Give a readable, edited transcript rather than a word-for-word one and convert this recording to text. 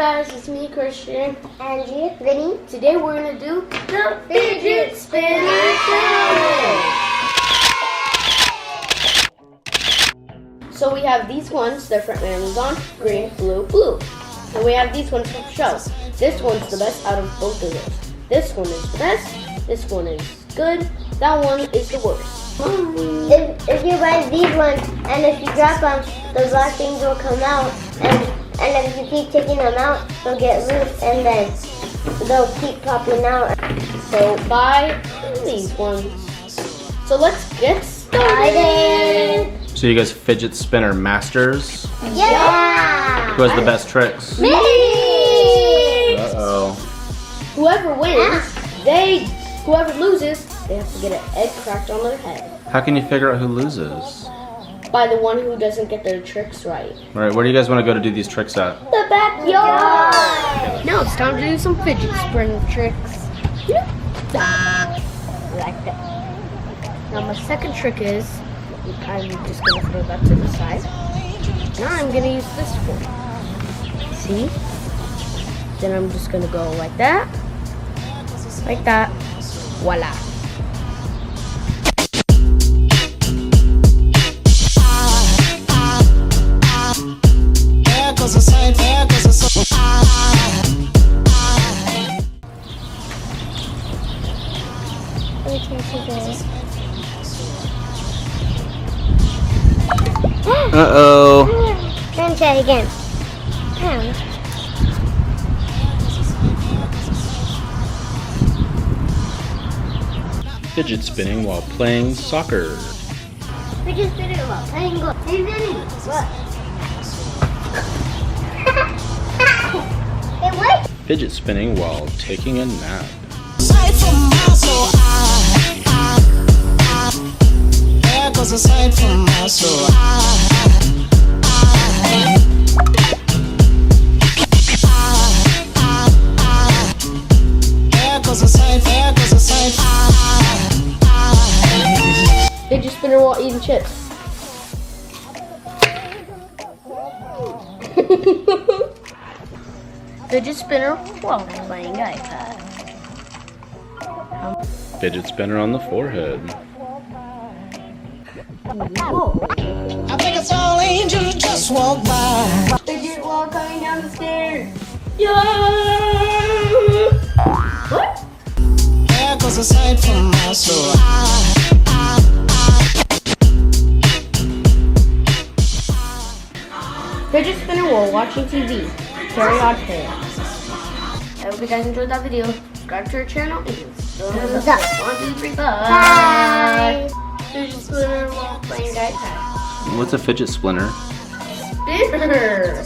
guys, it's me, Cristian, Angie, Vinny. Today we're gonna do the Fidget Spinner Challenge. So we have these ones, they're from Amazon, green, blue, blue. And we have these ones from Chubby. This one's the best out of both of those. This one is the best, this one is good, that one is the worst. If you buy these ones and if you drop them, the black things will come out, and if you keep taking them out, they'll get loose and then they'll keep popping out. So buy these ones. So let's get started. So you guys fidget spinner masters? Yeah! Who has the best tricks? Me! Uh-oh. Whoever wins, whoever loses, they have to get an egg cracked on their head. How can you figure out who loses? By the one who doesn't get their tricks right. All right, where do you guys want to go to do these tricks at? The backyard! Now it's time to do some fidget spinner tricks. Like that. Now my second trick is, I'm just going to throw that to the side. Now I'm going to use this one. See? Then I'm just going to go like that. Like that. Voila. Uh-oh. Let me try it again. Fidget spinning while playing soccer. Fidget spinning while playing golf. Hey Vinny, what? Hey, what? Fidget spinning while taking a nap. Fidget spinner while eating chips. Fidget spinner while playing iPad. Fidget spinner on the forehead. I think it's all angels just walk by. Fidget while coming down the stairs. Yeah! What? There goes a sight from my soul. Fidget spinner while watching TV. Carry on tail. I hope you guys enjoyed that video. Subscribe to our channel and thumbs up. 1, 2, 3, bye. Fidget spinner while playing iPad. What's a fidget spinner? Spinner.